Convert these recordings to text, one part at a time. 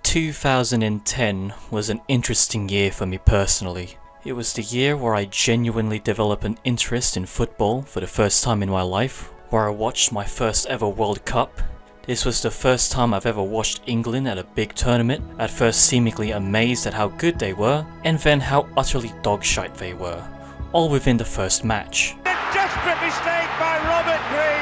2010 was an interesting year for me personally. It was the year where I genuinely developed an interest in football for the first time in my life, where I watched my first ever World Cup. This was the first time I've ever watched England at a big tournament, at first seemingly amazed at how good they were, and then how utterly dogshite they were, all within the first match. A desperate mistake by Robert Green!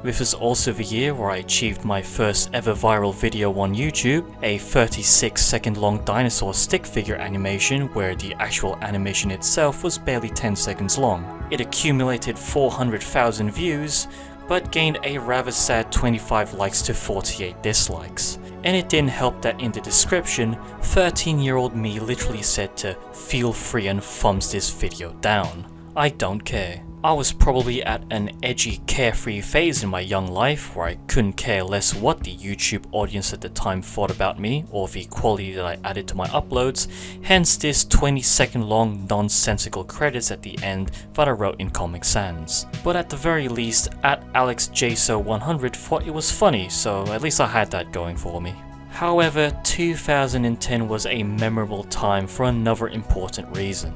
This was also the year where I achieved my first ever viral video on YouTube, a 36-second long dinosaur stick figure animation where the actual animation itself was barely 10 seconds long. It accumulated 400,000 views, but gained a rather sad 25 likes to 48 dislikes. And it didn't help that in the description, 13-year-old me literally said to feel free and thumbs this video down. I don't care. I was probably at an edgy, carefree phase in my young life where I couldn't care less what the YouTube audience at the time thought about me or the quality that I added to my uploads, hence this 20-second long nonsensical credits at the end that I wrote in Comic Sans. But at the very least, at AlexJso100 thought it was funny, so at least I had that going for me. However, 2010 was a memorable time for another important reason: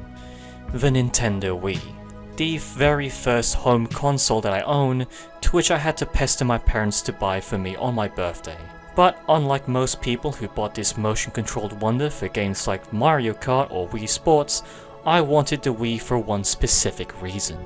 the Nintendo Wii. The very first home console that I own, to which I had to pester my parents to buy for me on my birthday. But unlike most people who bought this motion controlled wonder for games like Mario Kart or Wii Sports, I wanted the Wii for one specific reason.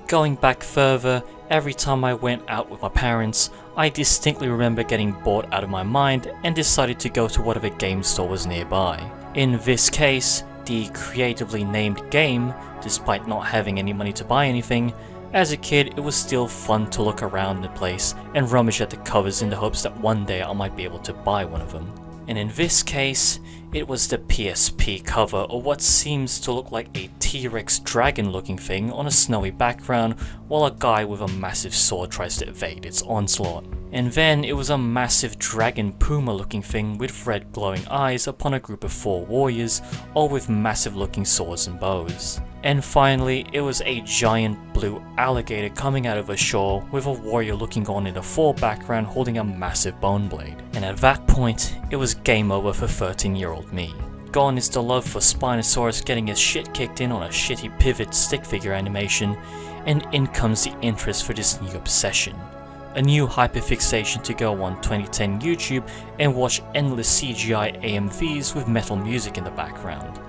Going back further, every time I went out with my parents, I distinctly remember getting bored out of my mind and decided to go to whatever game store was nearby. In this case, the creatively named game, despite not having any money to buy anything. As a kid, it was still fun to look around the place and rummage at the covers in the hopes that one day I might be able to buy one of them. And in this case, it was the PSP cover, or what seems to look like a T-Rex dragon looking thing on a snowy background while a guy with a massive sword tries to evade its onslaught. And then it was a massive dragon puma looking thing with red glowing eyes upon a group of 4 warriors, all with massive looking swords and bows. And finally, it was a giant blue alligator coming out of a shore with a warrior looking on in the fore background holding a massive bone blade. And at that point, it was game over for 13-year-old me. Gone is the love for Spinosaurus getting his shit kicked in on a shitty pivot stick figure animation, and in comes the interest for this new obsession. A new hyperfixation to go on 2010 YouTube and watch endless CGI AMVs with metal music in the background.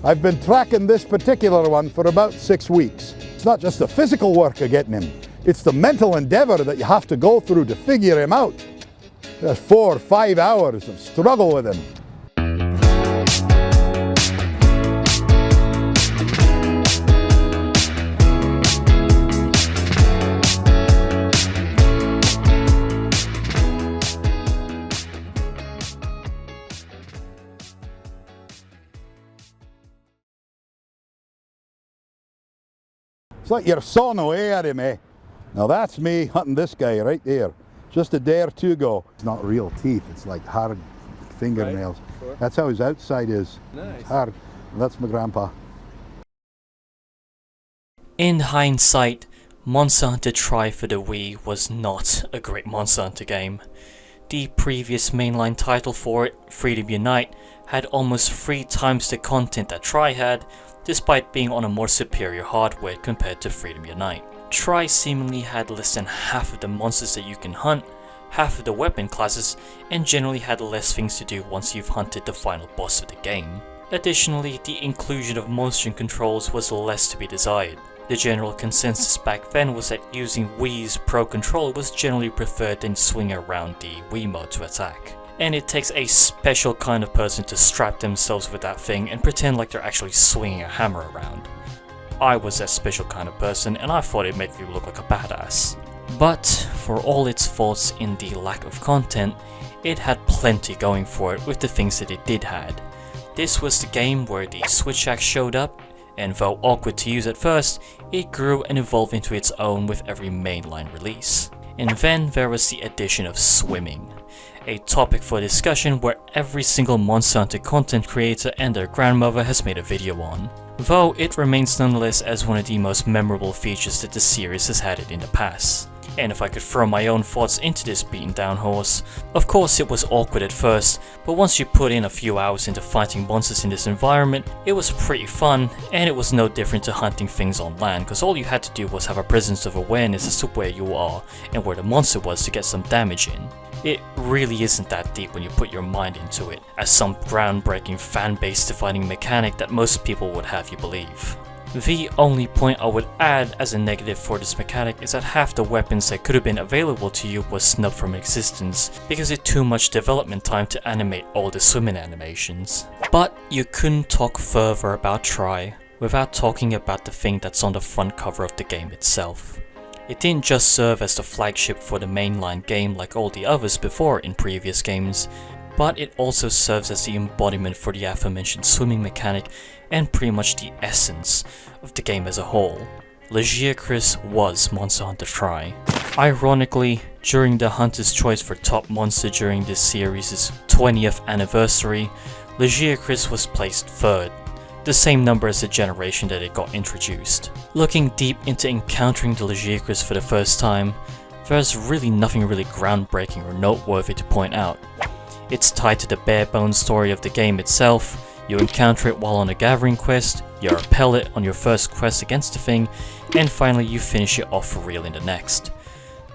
I've been tracking this particular one for about 6 weeks. It's not just the physical work of getting him, it's the mental endeavour that you have to go through to figure him out. There's 4 or 5 hours of struggle with him. It's like you're sawing away at him, eh? Now that's me hunting this guy right there. Just a day or two ago. It's not real teeth, it's like hard fingernails. Right, sure. That's how his outside is. Nice. It's hard. And that's my grandpa. In hindsight, Monster Hunter Tri for the Wii was not a great Monster Hunter game. The previous mainline title for it, Freedom Unite, had almost 3 times the content that Tri had, despite being on a more superior hardware compared to Freedom Unite. Tri seemingly had less than half of the monsters that you can hunt, half of the weapon classes, and generally had less things to do once you've hunted the final boss of the game. Additionally, the inclusion of motion controls was less to be desired. The general consensus back then was that using Wii's Pro Controller was generally preferred than swinging around the Wiimote to attack. And it takes a special kind of person to strap themselves with that thing and pretend like they're actually swinging a hammer around. I was that special kind of person and I thought it made me look like a badass. But for all its faults in the lack of content, it had plenty going for it with the things that it did had. This was the game where the switch axe showed up, and though awkward to use at first, it grew and evolved into its own with every mainline release. And then there was the addition of swimming. A topic for discussion where every single Monster Hunter content creator and their grandmother has made a video on. Though it remains nonetheless as one of the most memorable features that the series has had it in the past. And if I could throw my own thoughts into this beaten down horse, of course it was awkward at first, but once you put in a few hours into fighting monsters in this environment, it was pretty fun, and it was no different to hunting things on land, because all you had to do was have a presence of awareness as to where you are and where the monster was to get some damage in. It really isn't that deep when you put your mind into it, as some groundbreaking fan-base defining mechanic that most people would have you believe. The only point I would add as a negative for this mechanic is that half the weapons that could have been available to you was snubbed from existence because it took too much development time to animate all the swimming animations. But you couldn't talk further about Tri without talking about the thing that's on the front cover of the game itself. It didn't just serve as the flagship for the mainline game like all the others before in previous games, but it also serves as the embodiment for the aforementioned swimming mechanic and pretty much the essence of the game as a whole. Lagiacrus was Monster Hunter Tri. Ironically, during the Hunter's Choice for Top Monster during this series' 20th anniversary, Lagiacrus was placed 3rd, the same number as the generation that it got introduced. Looking deep into encountering the Lagiacrus for the first time, there's really nothing really groundbreaking or noteworthy to point out. It's tied to the bare bones story of the game itself. You encounter it while on a gathering quest, you repel it on your first quest against the thing, and finally you finish it off for real in the next.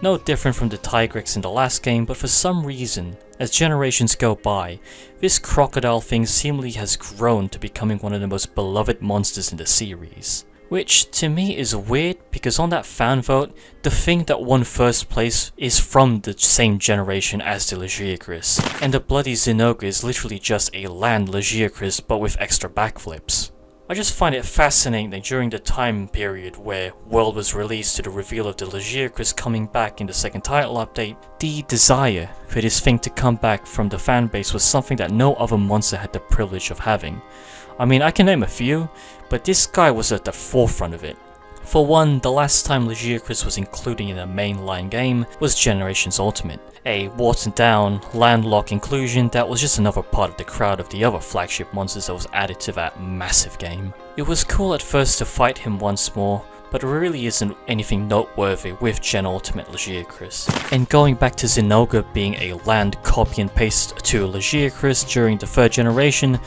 No different from the Tigrex in the last game, but for some reason, as generations go by, this crocodile thing seemingly has grown to becoming one of the most beloved monsters in the series. Which to me is weird because on that fan vote, the thing that won first place is from the same generation as the Lagiacrus, and the bloody Zinogre is literally just a land Lagiacrus but with extra backflips. I just find it fascinating that during the time period where World was released to the reveal of the Lagiacrus coming back in the second title update, the desire for this thing to come back from the fanbase was something that no other monster had the privilege of having. I mean, I can name a few, but this guy was at the forefront of it. For one, the last time Lagiacrus was included in a mainline game was Generations Ultimate, a watered down, landlocked inclusion that was just another part of the crowd of the other flagship monsters that was added to that massive game. It was cool at first to fight him once more, but there really isn't anything noteworthy with Gen Ultimate Lagiacrus. And going back to Zinogre being a land copy and paste to Lagiacrus during the 3rd generation,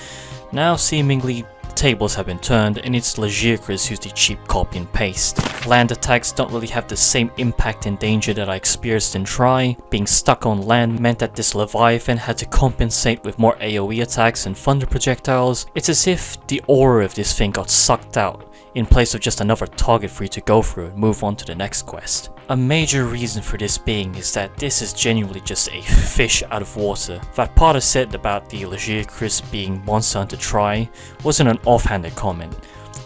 now seemingly tables have been turned and it's Lagiacrus who's the cheap copy and paste. Land attacks don't really have the same impact and danger that I experienced in Try. Being stuck on land meant that this Leviathan had to compensate with more AoE attacks and thunder projectiles. It's as if the aura of this thing got sucked out, in place of just another target for you to go through and move on to the next quest. A major reason for this being is that this is genuinely just a fish out of water. That part I said about the Lagiacrus being Monster Hunter Try wasn't an offhanded comment.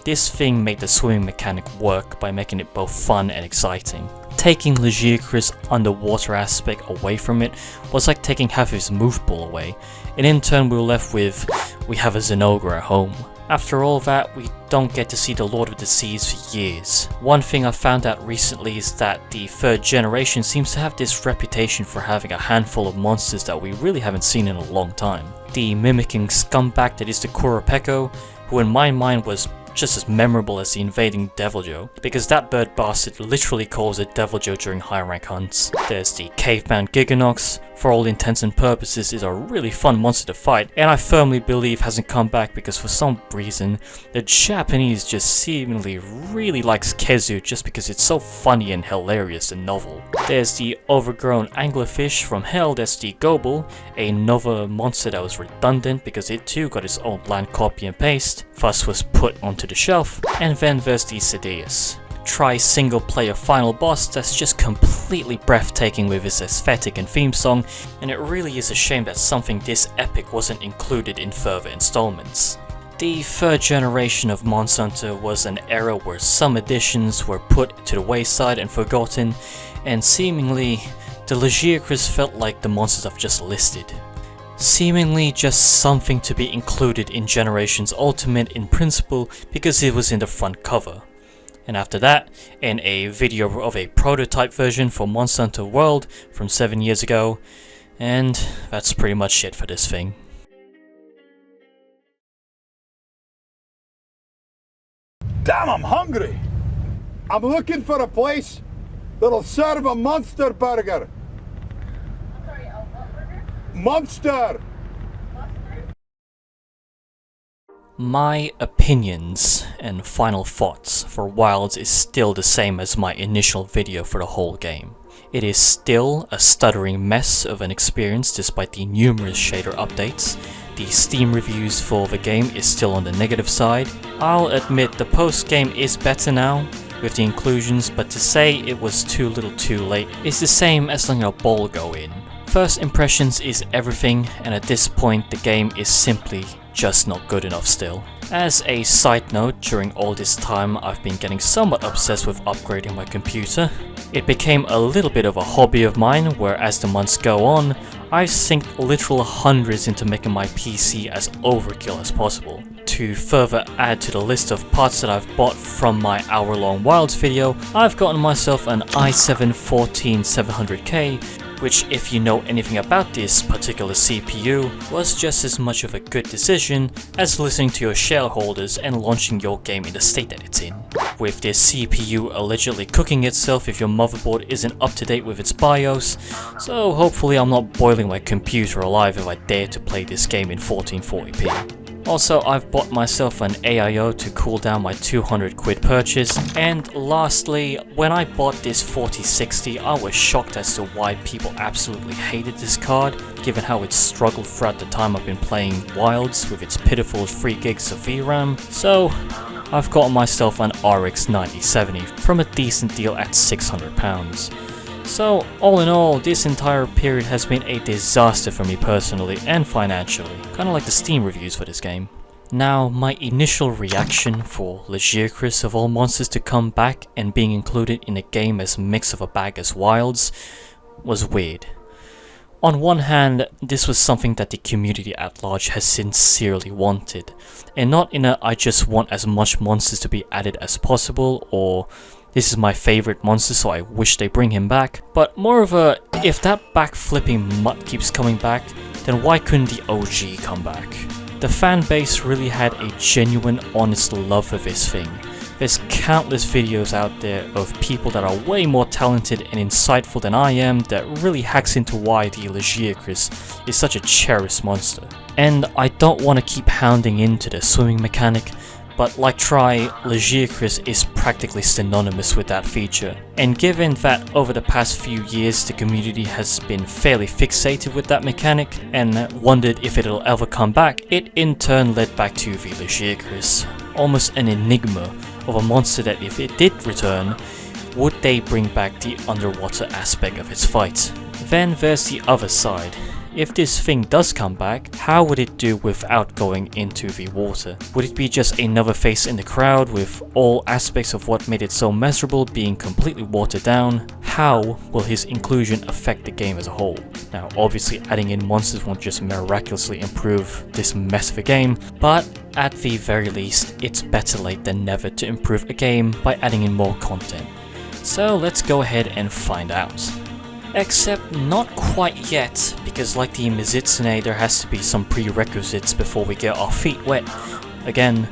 This thing made the swimming mechanic work by making it both fun and exciting. Taking Lagiacrus' underwater aspect away from it was like taking half of his move pool away, and in turn we were left with, we have a Zenogre at home. After all that, we don't get to see the Lord of the Seas for years. One thing I found out recently is that the 3rd generation seems to have this reputation for having a handful of monsters that we really haven't seen in a long time. The mimicking scumbag that is the Kurapeko, who in my mind was just as memorable as the invading Deviljho, because that bird bastard literally calls it Deviljho during high rank hunts. There's the Cavebound Giganox, for all intents and purposes is a really fun monster to fight, and I firmly believe hasn't come back because for some reason, the Japanese just seemingly really likes Kezu just because it's so funny and hilarious and novel. There's the overgrown anglerfish from hell, that's the Gobel, another monster that was redundant because it too got its own land copy and paste, thus was put onto the shelf. And then there's the Sedeus. Try single player final boss that's just completely breathtaking with its aesthetic and theme song, and it really is a shame that something this epic wasn't included in further installments. The 3rd generation of Monster Hunter was an era where some additions were put to the wayside and forgotten, and seemingly the Lagiacrus felt like the monsters I've just listed. Seemingly just something to be included in Generations Ultimate in principle because it was in the front cover. And after that, in a video of a prototype version for Monster Hunter World from 7 years ago, and that's pretty much it for this thing. Damn, I'm hungry. I'm looking for a place that'll serve a monster burger. Sorry, what burger? Monster! My opinions and final thoughts for Wilds is still the same as my initial video for the whole game. It is still a stuttering mess of an experience despite the numerous shader updates. The Steam reviews for the game is still on the negative side. I'll admit the post-game is better now with the inclusions, but to say it was too little too late is the same as letting a ball go in. First impressions is everything, and at this point the game is simply just not good enough still. As a side note, during all this time I've been getting somewhat obsessed with upgrading my computer. It became a little bit of a hobby of mine where as the months go on, I've synced literal hundreds into making my PC as overkill as possible. To further add to the list of parts that I've bought from my hour-long Wilds video, I've gotten myself an i7-14700K, which if you know anything about this particular CPU, was just as much of a good decision as listening to your shareholders and launching your game in the state that it's in. With this CPU allegedly cooking itself if your motherboard isn't up to date with its BIOS, so hopefully I'm not boiling my computer alive if I dare to play this game in 1440p. Also, I've bought myself an AIO to cool down my 200 quid purchase, and lastly, when I bought this 4060 I was shocked as to why people absolutely hated this card, given how it struggled throughout the time I've been playing Wilds with its pitiful 3 gigs of VRAM, so I've got myself an RX 9070 from a decent deal at £600. So all in all, this entire period has been a disaster for me personally and financially, kinda like the Steam reviews for this game. Now, my initial reaction for Lagiacrus of all monsters to come back and being included in a game as mix of a bag as Wilds was weird. On one hand, this was something that the community at large has sincerely wanted, and not in a I just want as much monsters to be added as possible or this is my favorite monster so I wish they bring him back, but more of a if that backflipping mutt keeps coming back, then why couldn't the OG come back? The fan base really had a genuine honest love for this thing. There's countless videos out there of people that are way more talented and insightful than I am that really hacks into why the Lagiacrus is such a cherished monster. And I don't want to keep hounding into the swimming mechanic, but like Try, Lagiacrus is practically synonymous with that feature. And given that over the past few years the community has been fairly fixated with that mechanic and wondered if it'll ever come back, it in turn led back to the Lagiacrus. Almost an enigma of a monster that if it did return, would they bring back the underwater aspect of its fight? Then there's the other side. If this thing does come back, how would it do without going into the water? Would it be just another face in the crowd with all aspects of what made it so miserable being completely watered down? How will his inclusion affect the game as a whole? Now obviously adding in monsters won't just miraculously improve this mess of a game, but at the very least it's better late than never to improve a game by adding in more content. So let's go ahead and find out. Except not quite yet, because like the Mizitsune, there has to be some prerequisites before we get our feet wet. Again,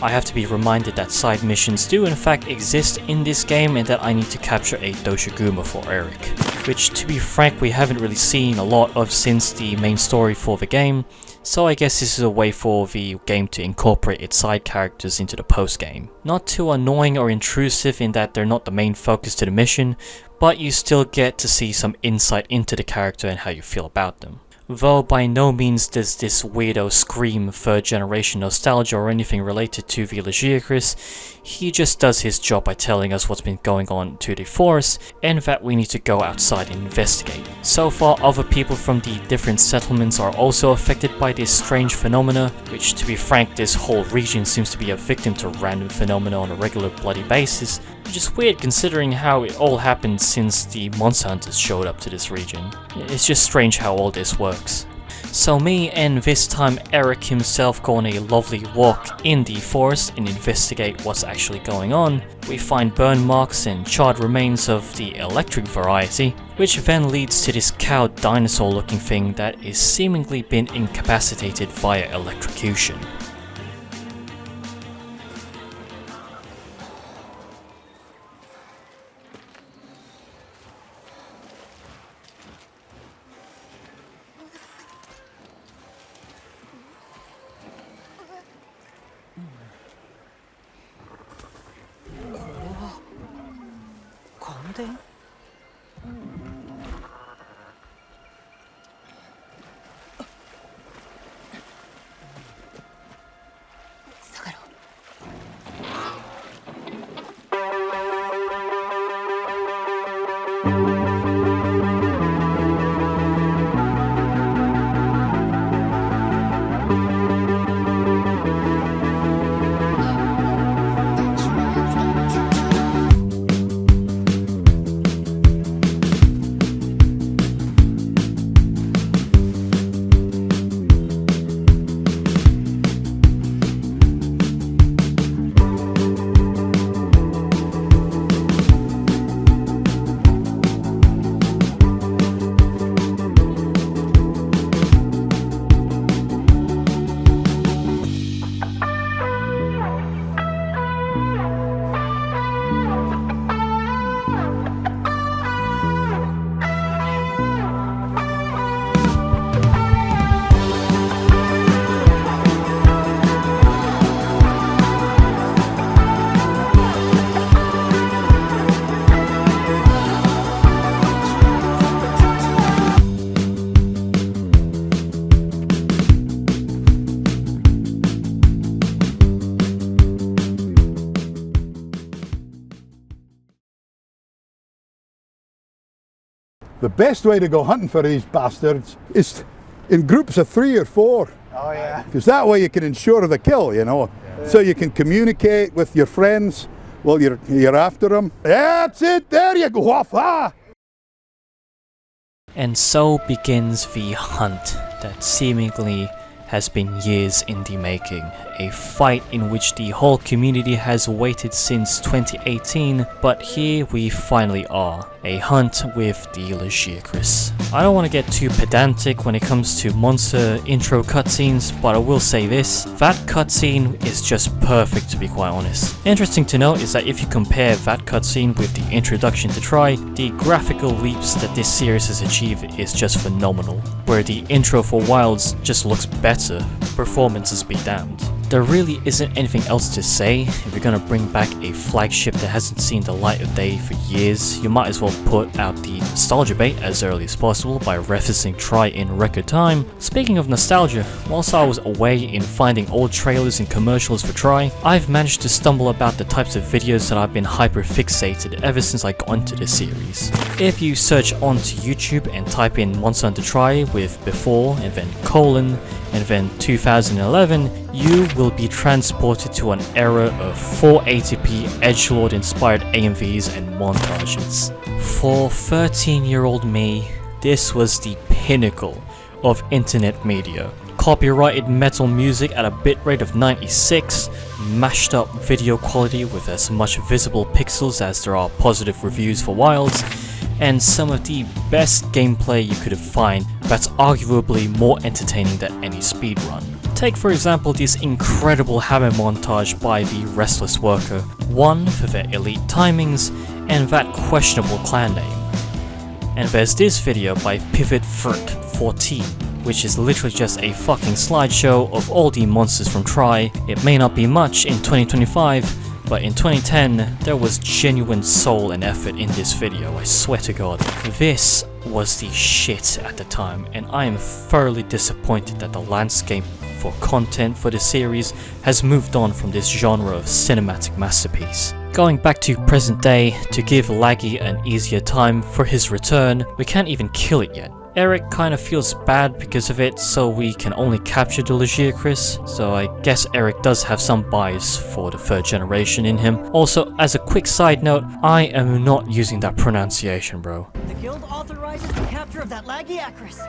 I have to be reminded that side missions do in fact exist in this game and that I need to capture a Doshiguma for Eric. Which, to be frank, we haven't really seen a lot of since the main story for the game, so I guess this is a way for the game to incorporate its side characters into the post-game. Not too annoying or intrusive in that they're not the main focus to the mission, but you still get to see some insight into the character and how you feel about them. Though by no means does this weirdo scream third generation nostalgia or anything related to the Lagiacrus, he just does his job by telling us what's been going on to the forest and that we need to go outside and investigate. So far other people from the different settlements are also affected by this strange phenomena, which to be frank this whole region seems to be a victim to random phenomena on a regular bloody basis, which is weird considering how it all happened since the monster hunters showed up to this region. It's just strange how all this works. So me and this time Eric himself go on a lovely walk in the forest and investigate what's actually going on. We find burn marks and charred remains of the electric variety, which then leads to this cow dinosaur looking thing that is seemingly been incapacitated via electrocution. The best way to go hunting for these bastards is in groups of 3 or 4. Oh yeah. Because that way you can ensure the kill, you know. Yeah. So you can communicate with your friends while you're after them. That's it, there you go. Ah. And so begins the hunt that seemingly has been years in the making. A fight in which the whole community has waited since 2018, but here we finally are. A hunt with the Lagiacrus. I don't want to get too pedantic when it comes to monster intro cutscenes, but I will say this, that cutscene is just perfect to be quite honest. Interesting to note is that if you compare that cutscene with the introduction to Try, the graphical leaps that this series has achieved is just phenomenal. Where the intro for Wilds just looks better, performances be damned. There really isn't anything else to say. If you're gonna bring back a flagship that hasn't seen the light of day for years, you might as well put out the nostalgia bait as early as possible by referencing Try in record time. Speaking of nostalgia, whilst I was away in finding old trailers and commercials for Try, I've managed to stumble about the types of videos that I've been hyper fixated ever since I got into the series. If you search onto YouTube and type in Monster Hunter Try with before and then colon and then 2011, you will be transported to an era of 480p edgelord inspired AMVs and montages. For 13-year-old me, this was the pinnacle of internet media. Copyrighted metal music at a bitrate of 96, mashed up video quality with as much visible pixels as there are positive reviews for Wilds, and some of the best gameplay you could find that's arguably more entertaining than any speedrun. Take for example this incredible hammer montage by the Restless Worker, one for their elite timings and that questionable clan name. And there's this video by Pivot Furt 14, which is literally just a fucking slideshow of all the monsters from Try. It may not be much in 2025, but in 2010, there was genuine soul and effort in this video, I swear to god. This was the shit at the time, and I am thoroughly disappointed that the landscape for content for the series has moved on from this genre of cinematic masterpiece. Going back to present day, to give Laggy an easier time for his return, we can't even kill it yet. Eric kind of feels bad because of it, so we can only capture the Lagiacrus, so I guess Eric does have some bias for the third generation in him. Also, as a quick side note, I am not using that pronunciation, bro. The guild authorizes the capture of that Lagiacrus.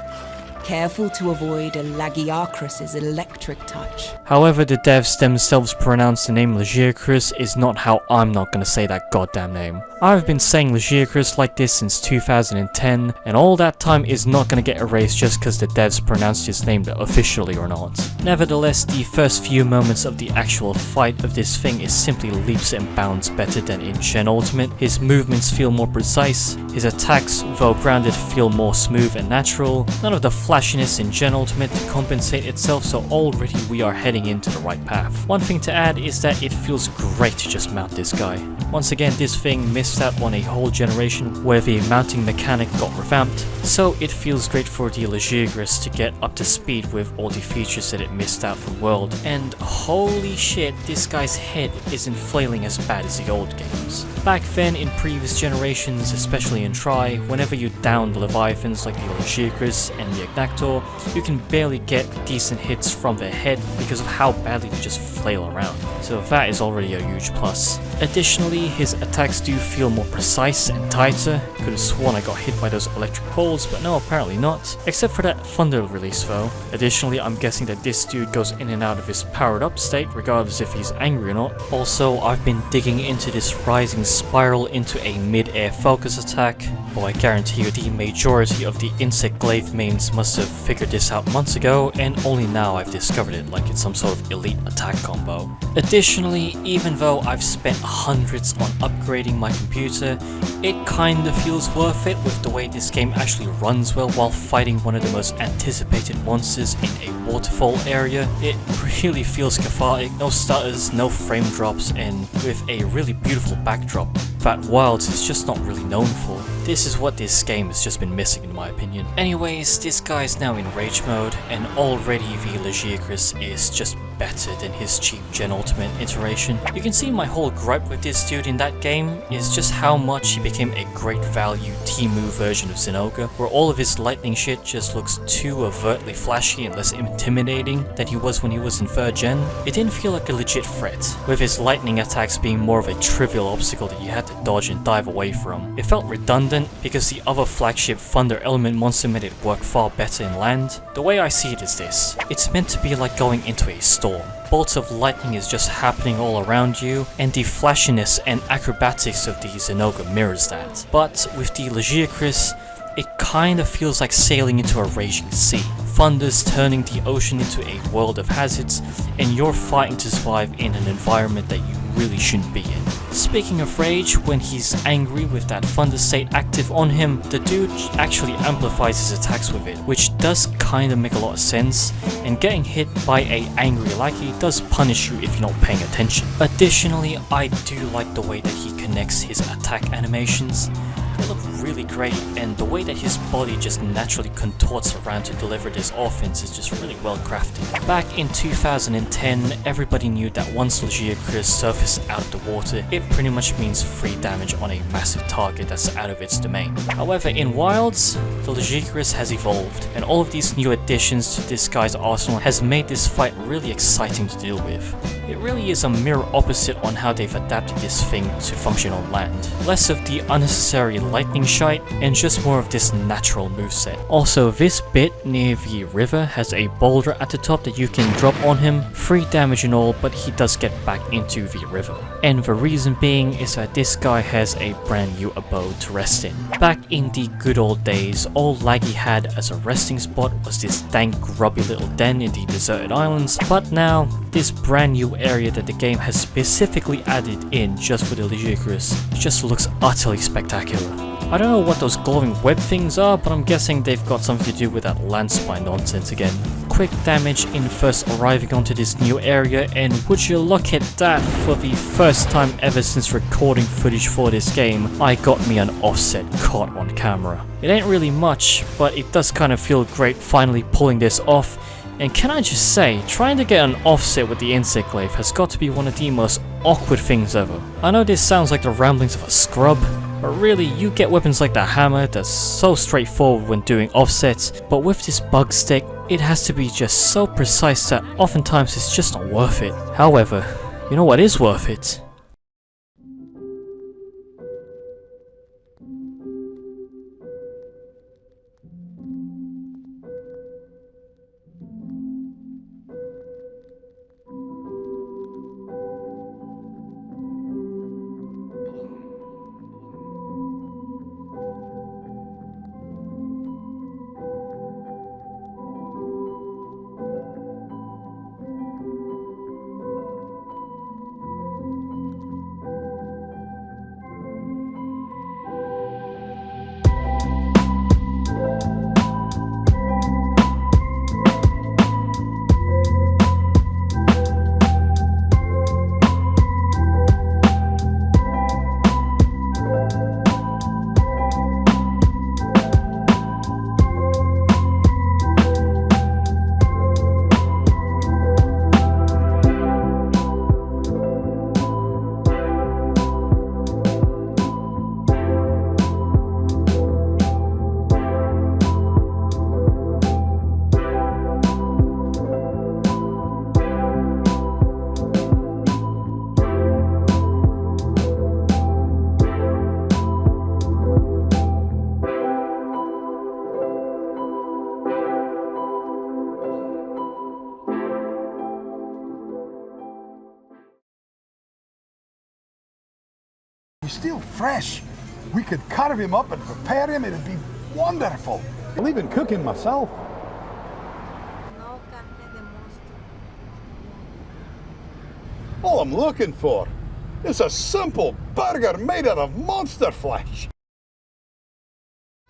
Careful to avoid a Lagiacrus's electric touch. However the devs themselves pronounce the name Lagiacrus is not how I'm not gonna say that goddamn name. I've been saying Lagiacrus like this since 2010, and all that time is not gonna get erased just because the devs pronounced his name officially or not. Nevertheless, the first few moments of the actual fight of this thing is simply leaps and bounds better than in Gen Ultimate. His movements feel more precise, his attacks, though grounded, feel more smooth and natural. None of the flashiness in Gen Ultimate to compensate itself, so already we are heading into the right path. One thing to add is that it feels great to just mount this guy. Once again, this thing missed out on a whole generation where the mounting mechanic got revamped, so it feels great for the Lagiacrus to get up to speed with all the features that it missed out from World. And holy shit, this guy's head isn't flailing as bad as the old games. Back then in previous generations, especially in Try, whenever you downed Leviathans like the Lagiacrus and the Agnactor, you can barely get decent hits from their head because of how badly they just flail around. So that is already a huge plus. Additionally, his attacks do feel more precise and tighter. Could have sworn I got hit by those electric poles, but no, apparently not. Except for that thunder release though. Additionally, I'm guessing that this dude goes in and out of his powered up state regardless if he's angry or not. Also, I've been digging into this rising spiral into a mid-air focus attack. Well, I guarantee you the majority of the insect glaive mains must have figured this out months ago, and only now I've discovered it like it's some sort of elite attack combo. Additionally, even though I've spent hundreds on upgrading my computer, it kinda feels worth it with the way this game actually runs well while fighting one of the most anticipated monsters in a waterfall area. It really feels cathartic, no stutters, no frame drops, and with a really beautiful backdrop that Wilds is just not really known for. This is what this game has just been missing in my opinion. Anyways, this guy is now in rage mode, and already the Lagiacrus is just better than his cheap Gen Ultimate iteration. You can see my whole gripe with this dude in that game is just how much he became a great value Temu version of Zinogre, where all of his lightning shit just looks too overtly flashy and less intimidating than he was when he was in 3rd gen. It didn't feel like a legit threat, with his lightning attacks being more of a trivial obstacle that you had to dodge and dive away from. It felt redundant because the other flagship Thunder Element monster made it work far better in land. The way I see it is this: it's meant to be like going into a storm. Bolts of lightning is just happening all around you, and the flashiness and acrobatics of the Zinogre mirrors that. But with the Lagiacrus, it kinda feels like sailing into a raging sea. Thunder's turning the ocean into a world of hazards, and you're fighting to survive in an environment that you really shouldn't be in. Speaking of rage, when he's angry with that thunder state active on him, the dude actually amplifies his attacks with it, which does kinda make a lot of sense, and getting hit by a angry Laggy does punish you if you're not paying attention. Additionally, I do like the way that he connects his attack animations. They look really great, and the way that his body just naturally contorts around to deliver this offense is just really well crafted. Back in 2010, everybody knew that once Lagiacrus surfaces out of the water, it pretty much means free damage on a massive target that's out of its domain. However, in Wilds, the Lagiacrus has evolved, and all of these new additions to this guy's arsenal has made this fight really exciting to deal with. It really is a mirror opposite on how they've adapted this thing to function on land. Less of the unnecessary lightning shite, and just more of this natural moveset. Also, this bit near the river has a boulder at the top that you can drop on him, free damage and all, but he does get back into the river. And the reason being is that this guy has a brand new abode to rest in. Back in the good old days, all Laggy had as a resting spot was this dank, grubby little den in the deserted islands, but now, this brand new area that the game has specifically added in just for the Lagiacrus just looks utterly spectacular. I don't know what those glowing web things are, but I'm guessing they've got something to do with that land spine nonsense again. Quick damage in first arriving onto this new area, and would you look at that, for the first time ever since recording footage for this game, I got me an offset caught on camera. It ain't really much, but it does kind of feel great finally pulling this off. And can I just say, trying to get an offset with the insect glaive has got to be one of the most awkward things ever. I know this sounds like the ramblings of a scrub, but really, you get weapons like the hammer that's so straightforward when doing offsets, but with this bug stick, it has to be just so precise that oftentimes it's just not worth it. However, you know what is worth it? He's still fresh. We could carve him up and prepare him, it'd be wonderful. I'll even cook him myself. All I'm looking for is a simple burger made out of monster flesh.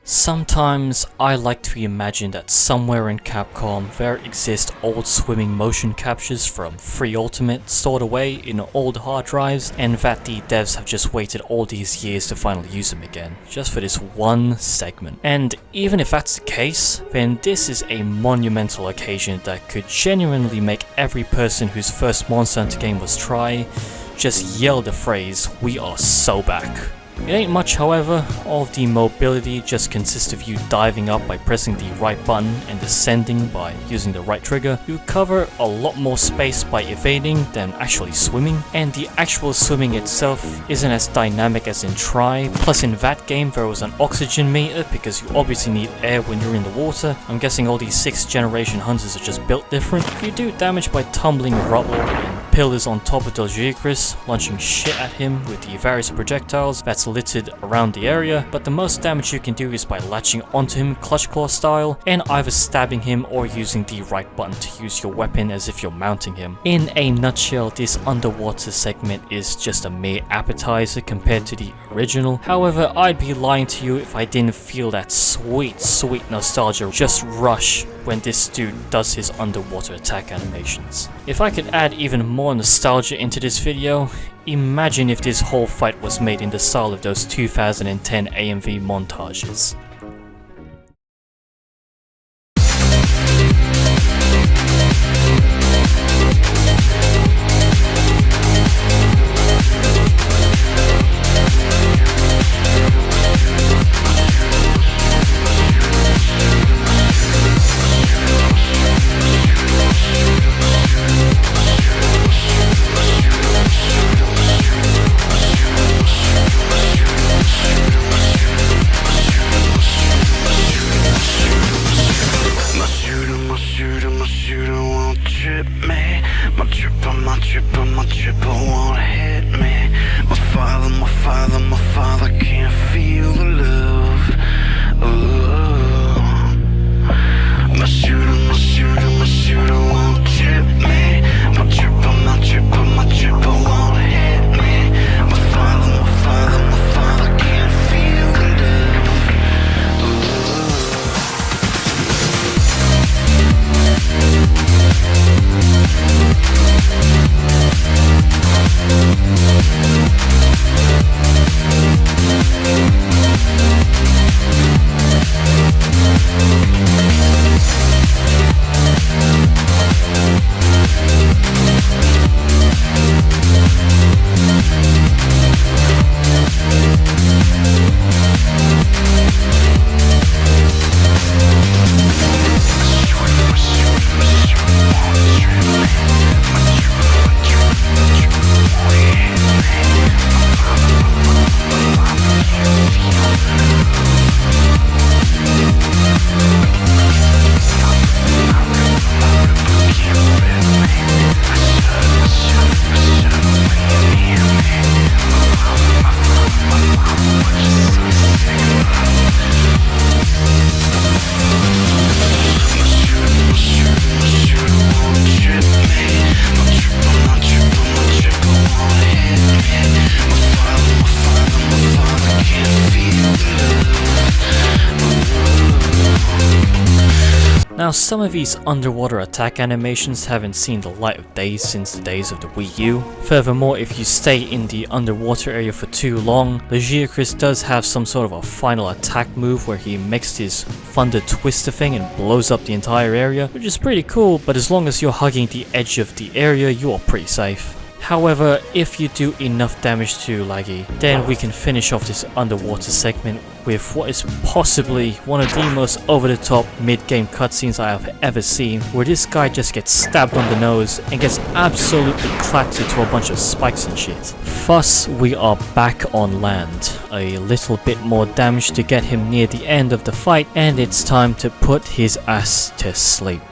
Sometimes I like to imagine that somewhere in Capcom there exist old swimming motion captures from Free Ultimate stored away in old hard drives, and that the devs have just waited all these years to finally use them again, just for this one segment. And even if that's the case, then this is a monumental occasion that could genuinely make every person whose first Monster Hunter game was Try just yell the phrase, "We are so back." It ain't much, however. All of the mobility just consists of you diving up by pressing the right button and descending by using the right trigger. You cover a lot more space by evading than actually swimming, and the actual swimming itself isn't as dynamic as in Try. Plus in that game there was an oxygen meter because you obviously need air when you're in the water. I'm guessing all these 6th generation hunters are just built different. You do damage by tumbling rubble and Pill is on top of the Lagiacrus, launching shit at him with the various projectiles that's littered around the area, but the most damage you can do is by latching onto him clutch claw style, and either stabbing him or using the right button to use your weapon as if you're mounting him. In a nutshell, this underwater segment is just a mere appetizer compared to the original. However, I'd be lying to you if I didn't feel that sweet nostalgia just rush when this dude does his underwater attack animations. If I could add even more nostalgia into this video, imagine if this whole fight was made in the style of those 2010 AMV montages. My tripper won't hit me. My father can't feel the love. My shooter won't trip me. My tripper won't hit me. My father can't feel the Now, some of these underwater attack animations haven't seen the light of day since the days of the Wii U. Furthermore, if you stay in the underwater area for too long, Lagiacrus does have some sort of a final attack move where he makes his thunder twister thing and blows up the entire area, which is pretty cool, but as long as you're hugging the edge of the area, you are pretty safe. However, if you do enough damage to Laggy, then we can finish off this underwater segment with what is possibly one of the most over-the-top mid-game cutscenes I have ever seen, where this guy just gets stabbed on the nose and gets absolutely clapped into a bunch of spikes and shit. Thus, we are back on land. A little bit more damage to get him near the end of the fight, and it's time to put his ass to sleep.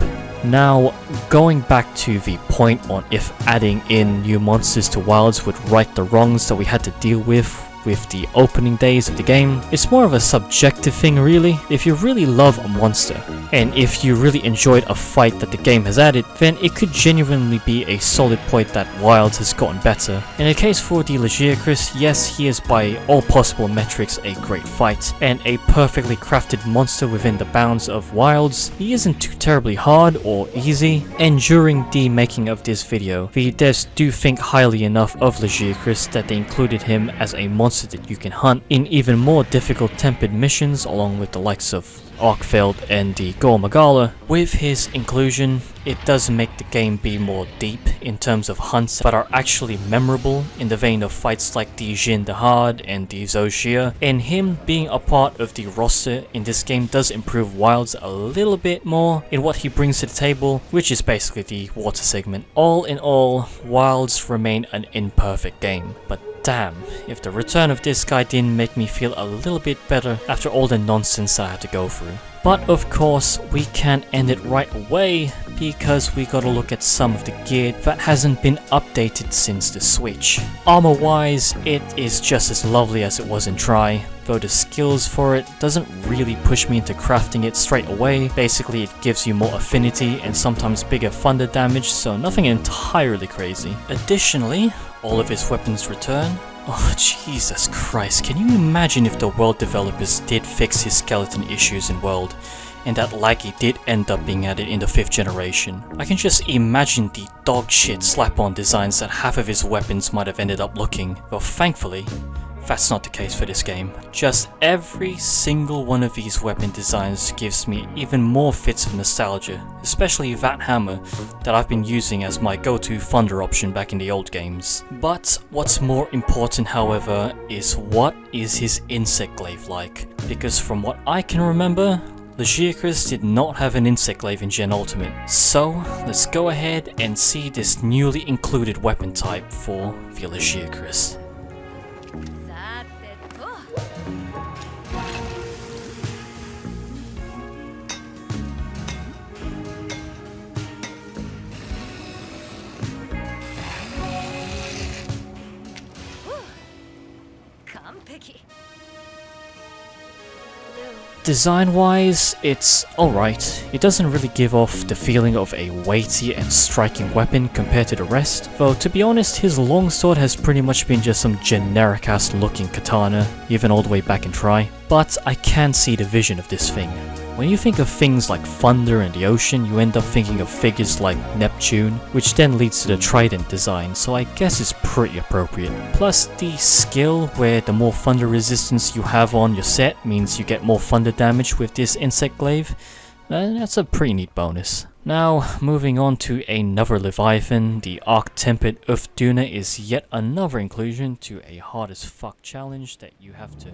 Now, going back to the point on if adding in new monsters to Wilds would right the wrongs that we had to deal with the opening days of the game, it's more of a subjective thing really. If you really love a monster, and if you really enjoyed a fight that the game has added, then it could genuinely be a solid point that Wilds has gotten better. In the case for the Lagiacrus, yes, he is by all possible metrics a great fight, and a perfectly crafted monster within the bounds of Wilds. He isn't too terribly hard or easy, and during the making of this video, the devs do think highly enough of Lagiacrus that they included him as a monster that you can hunt in even more difficult tempered missions along with the likes of Arkfeld and the Gormagala. With his inclusion, it does make the game be more deep in terms of hunts that are actually memorable in the vein of fights like the Jin the Hard and the Zoshia, and him being a part of the roster in this game does improve Wilds a little bit more in what he brings to the table, which is basically the water segment. All in all, Wilds remain an imperfect game, but damn, if the return of this guy didn't make me feel a little bit better after all the nonsense I had to go through. But of course, we can't end it right away because we gotta look at some of the gear that hasn't been updated since the Switch. Armor wise, it is just as lovely as it was in Tri, though the skills for it doesn't really push me into crafting it straight away. Basically it gives you more affinity and sometimes bigger thunder damage, so nothing entirely crazy. Additionally, all of his weapons return. Oh Jesus Christ, can you imagine if the World developers did fix his skeleton issues in World, and that Laggy did end up being added in the 5th generation? I can just imagine the dog shit slap-on designs that half of his weapons might have ended up looking, though thankfully, that's not the case for this game. Just every single one of these weapon designs gives me even more fits of nostalgia, especially that hammer that I've been using as my go-to thunder option back in the old games. But what's more important, however, is what is his insect glaive like? Because from what I can remember, Lagiacrus did not have an insect glaive in Gen Ultimate. So let's go ahead and see this newly included weapon type for the Lagiacrus. Design-wise, it's alright. It doesn't really give off the feeling of a weighty and striking weapon compared to the rest, though to be honest, his longsword has pretty much been just some generic-ass looking katana, even all the way back in Tri. But I can see the vision of this thing. When you think of things like thunder and the ocean, you end up thinking of figures like Neptune, which then leads to the trident design, so I guess it's pretty appropriate. Plus the skill where the more thunder resistance you have on your set means you get more thunder damage with this insect glaive, that's a pretty neat bonus. Now, moving on to another Leviathan, the Arc-Tempered Ufduna is yet another inclusion to a hard as fuck challenge that you have to...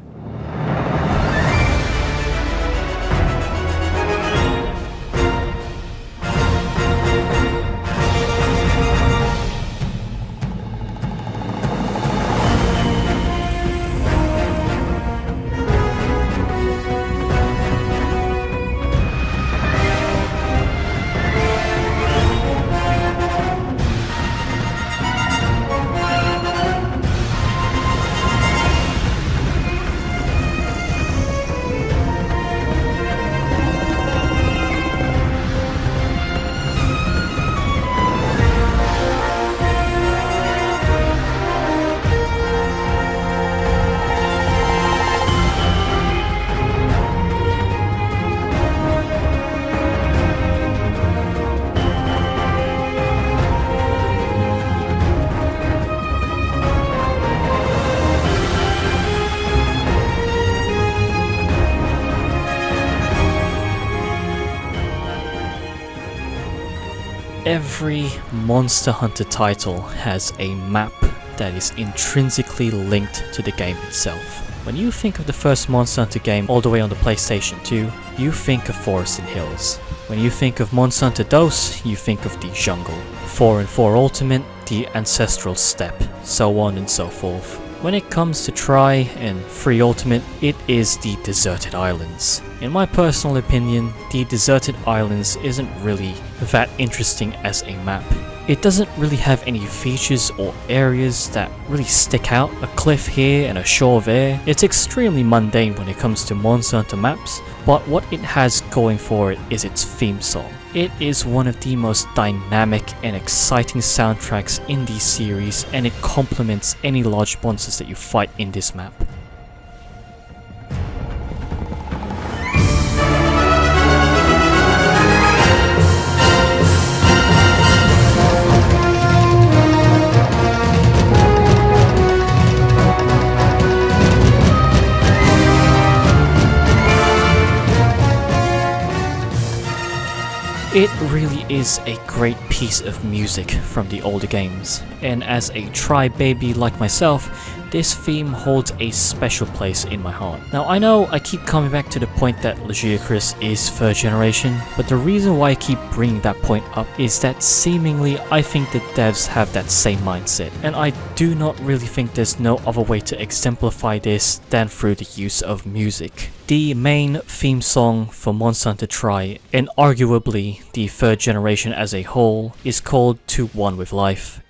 Every Monster Hunter title has a map that is intrinsically linked to the game itself. When you think of the first Monster Hunter game all the way on the PlayStation 2, you think of Forest and Hills. When you think of Monster Hunter DOS, you think of the jungle. 4 and 4 Ultimate, the ancestral steppe, so on and so forth. When it comes to Tri and 3 Ultimate, it is the deserted islands. In my personal opinion, the deserted islands isn't really that interesting as a map. It doesn't really have any features or areas that really stick out, a cliff here and a shore there. It's extremely mundane when it comes to Monster Hunter maps, but what it has going for it is its theme song. It is one of the most dynamic and exciting soundtracks in the series, and it complements any large monsters that you fight in this map. It really is a great piece of music from the older games, and as a Tri baby like myself, this theme holds a special place in my heart. Now I know I keep coming back to the point that Lagiacrus is 3rd generation, but the reason why I keep bringing that point up is that seemingly I think the devs have that same mindset, and I do not really think there's no other way to exemplify this than through the use of music. The main theme song for Monster Hunter Tri, and arguably the 3rd generation as a whole, is called To One With Life.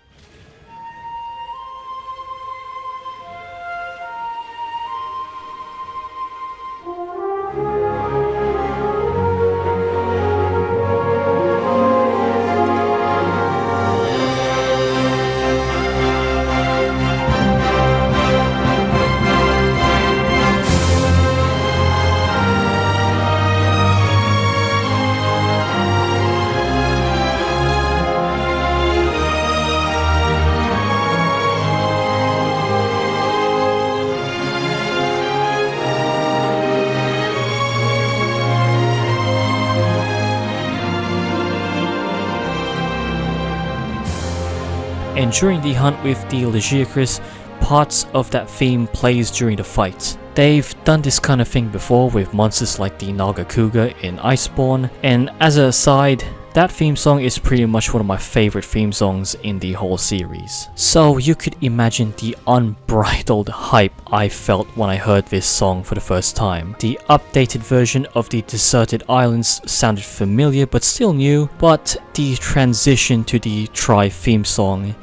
And during the hunt with the Lagiacrus, parts of that theme plays during the fight. They've done this kind of thing before with monsters like the Nagakuga in Iceborne, and as an aside, that theme song is pretty much one of my favorite theme songs in the whole series. So you could imagine the unbridled hype I felt when I heard this song for the first time. The updated version of the Deserted Islands sounded familiar but still new, but the transition to the Tri theme song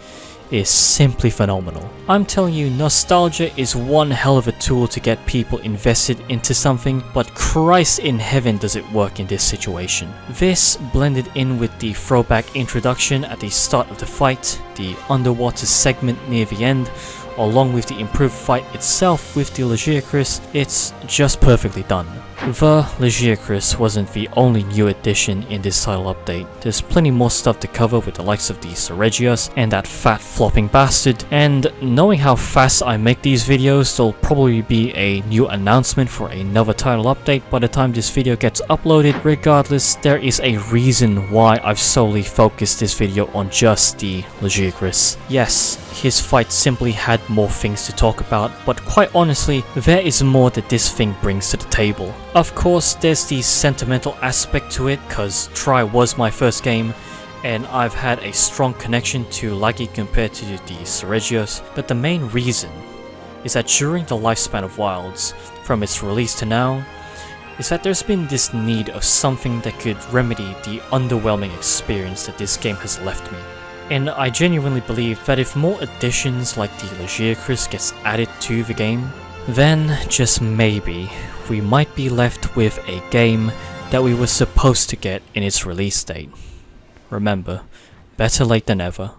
is simply phenomenal. I'm telling you, nostalgia is one hell of a tool to get people invested into something, but Christ in heaven does it work in this situation. This blended in with the throwback introduction at the start of the fight, the underwater segment near the end, along with the improved fight itself with the Lagiacrus, it's just perfectly done. The Lagiacrus wasn't the only new addition in this title update. There's plenty more stuff to cover with the likes of the Seregios and that fat flopping bastard, and knowing how fast I make these videos, there'll probably be a new announcement for another title update by the time this video gets uploaded. Regardless, there is a reason why I've solely focused this video on just the Lagiacrus. Yes, his fight simply had more things to talk about, but quite honestly, there is more that this thing brings to the table. Of course, there's the sentimental aspect to it, cause Tri was my first game, and I've had a strong connection to Lagi compared to the Seregios, but the main reason is that during the lifespan of Wilds, from its release to now, is that there's been this need of something that could remedy the underwhelming experience that this game has left me. And I genuinely believe that if more additions like the Lagiacrus gets added to the game, then just maybe we might be left with a game that we were supposed to get in its release date. Remember, better late than ever.